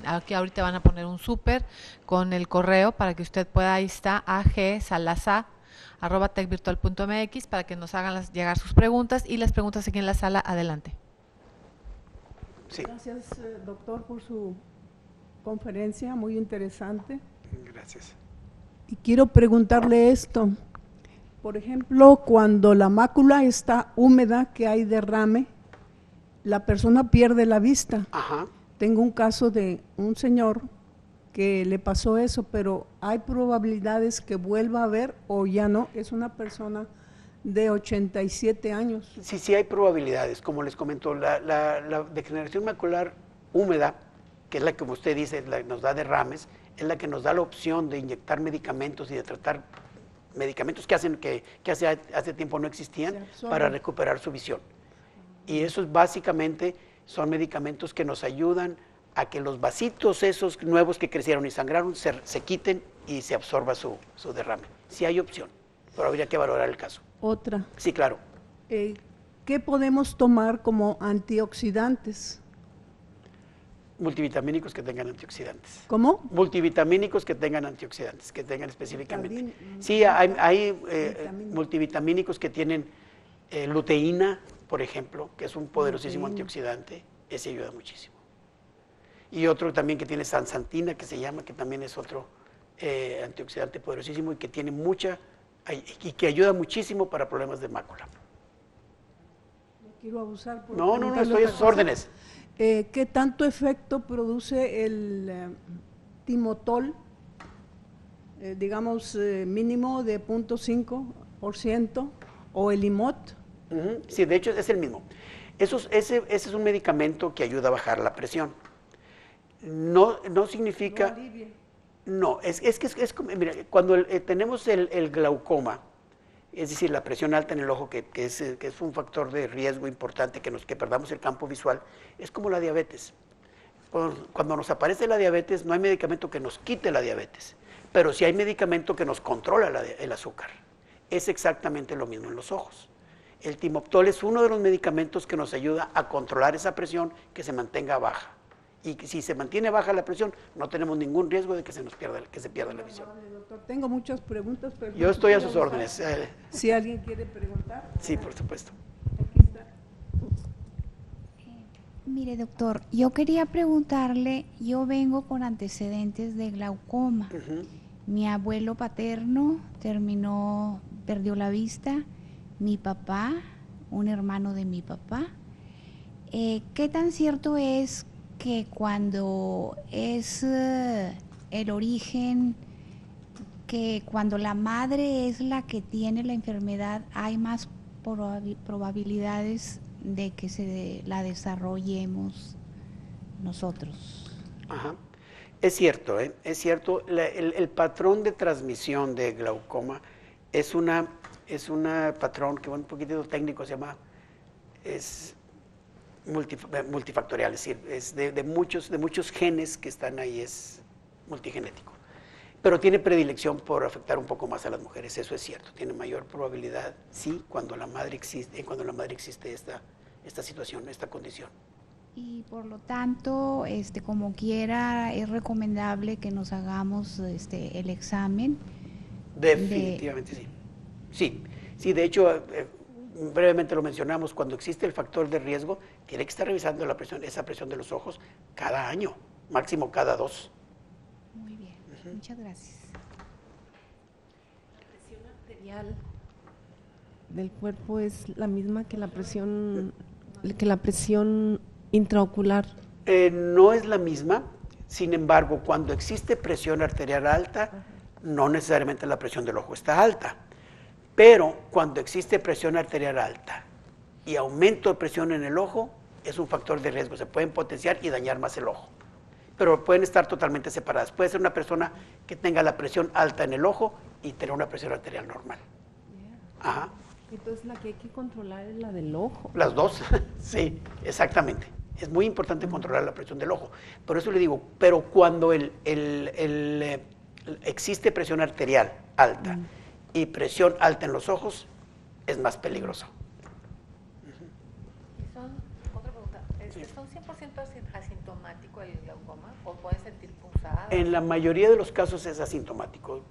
B: aquí ahorita van a poner un súper con el correo para que usted pueda, ahí está, agsalazar@techvirtual.mx, para que nos hagan llegar sus preguntas, y las preguntas aquí en la sala, adelante.
D: Sí.
E: Gracias, doctor, por su conferencia, muy interesante.
D: Gracias.
E: Y quiero preguntarle esto. Por ejemplo, cuando la mácula está húmeda, que hay derrame, la persona pierde la vista.
D: Ajá.
E: Tengo un caso de un señor que le pasó eso, pero hay probabilidades que vuelva a ver o ya no. Es una persona de 87 años.
D: Sí hay probabilidades. Como les comento, la degeneración macular húmeda, que es la que usted dice, nos da derrames, es la que nos da la opción de inyectar medicamentos y de tratar medicamentos que hace tiempo no existían para recuperar su visión. Y esos básicamente son medicamentos que nos ayudan a que los vasitos esos nuevos que crecieron y sangraron se quiten y se absorba su derrame. Sí hay opción, pero habría que valorar el caso.
E: Otra.
D: Sí, claro.
E: ¿Qué podemos tomar como antioxidantes?
D: Multivitamínicos que tengan antioxidantes.
E: ¿Cómo?
D: Multivitamínicos que tengan antioxidantes, que tengan específicamente. Sí, hay multivitamínicos que tienen luteína, por ejemplo, que es un poderosísimo antioxidante, ese ayuda muchísimo. Y otro también que tiene sansantina, que se llama, que también es otro antioxidante poderosísimo y que tiene y que ayuda muchísimo para problemas de mácula.
E: No quiero abusar.
D: No, estoy a sus órdenes.
E: ¿Qué tanto efecto produce el timotol, digamos mínimo de 0.5%, o el IMOT?
D: Sí, de hecho es el mismo. Ese es un medicamento que ayuda a bajar la presión. No significa... No, es mira, cuando tenemos el glaucoma, es decir, la presión alta en el ojo, que es un factor de riesgo importante, que perdamos el campo visual, es como la diabetes. Cuando nos aparece la diabetes, no hay medicamento que nos quite la diabetes, pero sí hay medicamento que nos controla el azúcar. Es exactamente lo mismo en los ojos. El Timoptol es uno de los medicamentos que nos ayuda a controlar esa presión, que se mantenga baja. Y si se mantiene baja la presión, no tenemos ningún riesgo de que se pierda la visión.
E: Vale, doctor. Tengo muchas preguntas, pero
D: Yo estoy a sus órdenes.
E: Si alguien quiere preguntar.
D: Sí, por supuesto.
E: Aquí está.
F: Mire, doctor, yo quería preguntarle, yo vengo con antecedentes de glaucoma.
D: Ujú.
F: Mi abuelo paterno perdió la vista, mi papá, un hermano de mi papá. ¿Qué tan cierto es que cuando es el origen, que cuando la madre es la que tiene la enfermedad, hay más probabilidades de que la desarrollemos nosotros?
D: Ajá. Es cierto, es cierto. El patrón de transmisión de glaucoma es una patrón que un poquitito técnico se llama, es multifactorial, es decir, es de muchos genes que están ahí, es multigenético. Pero tiene predilección por afectar un poco más a las mujeres, eso es cierto. Tiene mayor probabilidad, sí, cuando la madre existe esta situación, esta condición.
F: Y por lo tanto, como quiera, es recomendable que nos hagamos el examen.
D: Definitivamente sí. Sí, de hecho, brevemente lo mencionamos, cuando existe el factor de riesgo, tiene que estar revisando esa presión de los ojos cada año, máximo cada 2.
F: Muy bien, muchas gracias.
G: La presión arterial del cuerpo es la misma que la presión intraocular.
D: No es la misma, sin embargo, cuando existe presión arterial alta, no necesariamente la presión del ojo está alta, pero cuando existe presión arterial alta y aumento de presión en el ojo, es un factor de riesgo, se pueden potenciar y dañar más el ojo, pero pueden estar totalmente separadas. Puede ser una persona que tenga la presión alta en el ojo y tener una presión arterial normal. Ajá.
G: Entonces la que hay que controlar es la del ojo.
D: Las dos, sí, exactamente. Es muy importante controlar la presión del ojo. Por eso le digo, pero cuando existe presión arterial alta y presión alta en los ojos, es más peligroso.
B: Otra pregunta, ¿son 100% asintomático el glaucoma o pueden sentir punzadas?
D: En la mayoría de los casos es asintomático.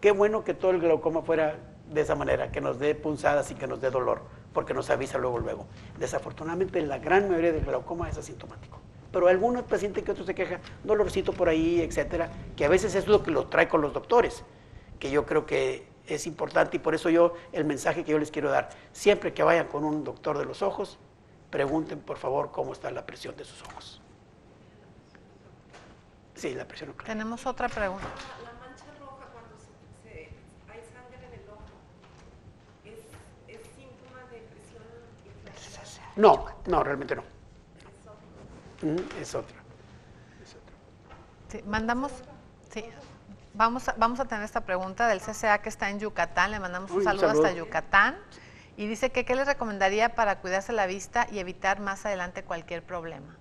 D: Qué bueno que todo el glaucoma fuera de esa manera, que nos dé punzadas y que nos dé dolor, porque nos avisa luego. Desafortunadamente, la gran mayoría del glaucoma es asintomático. Pero algunos pacientes que otros se quejan, dolorcito por ahí, etcétera, que a veces es lo que los trae con los doctores, que yo creo que es importante y por eso el mensaje que yo les quiero dar, siempre que vayan con un doctor de los ojos, pregunten por favor cómo está la presión de sus ojos. Sí, la presión ocular.
B: Tenemos otra pregunta.
G: La mancha roja cuando hay sangre en el ojo, ¿es síntoma de presión inflamatoria?
D: No, realmente no. Es otro.
B: Sí, sí. Vamos a tener esta pregunta del CCA que está en Yucatán, le mandamos un saludo hasta Yucatán y dice que ¿qué les recomendaría para cuidarse la vista y evitar más adelante cualquier problema?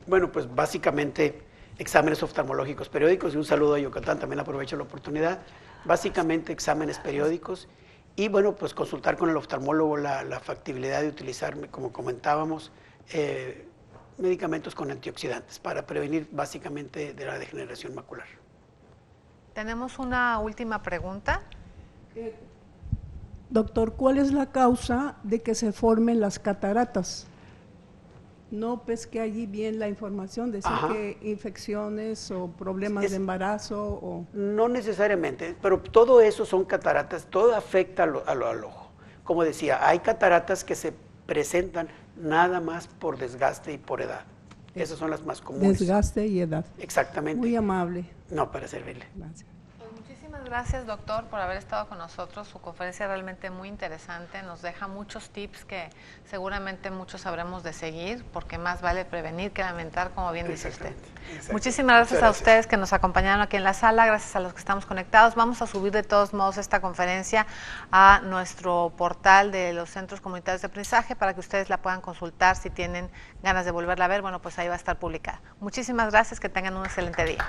D: Bueno, pues básicamente exámenes oftalmológicos periódicos y un saludo a Yucatán, también aprovecho la oportunidad. Básicamente exámenes periódicos y bueno, pues consultar con el oftalmólogo la factibilidad de utilizar, como comentábamos, medicamentos con antioxidantes para prevenir básicamente de la degeneración macular.
B: Tenemos una última pregunta.
E: Doctor, ¿cuál es la causa de que se formen las cataratas? No pesqué allí bien la información, decía que infecciones o problemas de embarazo o...
D: No necesariamente, pero todo eso son cataratas, todo afecta al ojo. Como decía, hay cataratas que se presentan nada más por desgaste y por edad. Esas son las más comunes.
E: Desgaste y edad.
D: Exactamente.
E: Muy amable.
D: No, para servirle.
E: Gracias.
B: Pues muchísimas Muchísimas gracias, doctor, por haber estado con nosotros. Su conferencia es realmente muy interesante, nos deja muchos tips que seguramente muchos sabremos de seguir, porque más vale prevenir que lamentar, como bien dice usted. Muchísimas gracias a ustedes que nos acompañaron aquí en la sala, gracias a los que estamos conectados. Vamos a subir de todos modos esta conferencia a nuestro portal de los Centros Comunitarios de Aprendizaje para que ustedes la puedan consultar si tienen ganas de volverla a ver. Bueno, pues ahí va a estar publicada. Muchísimas gracias, que tengan un excelente día.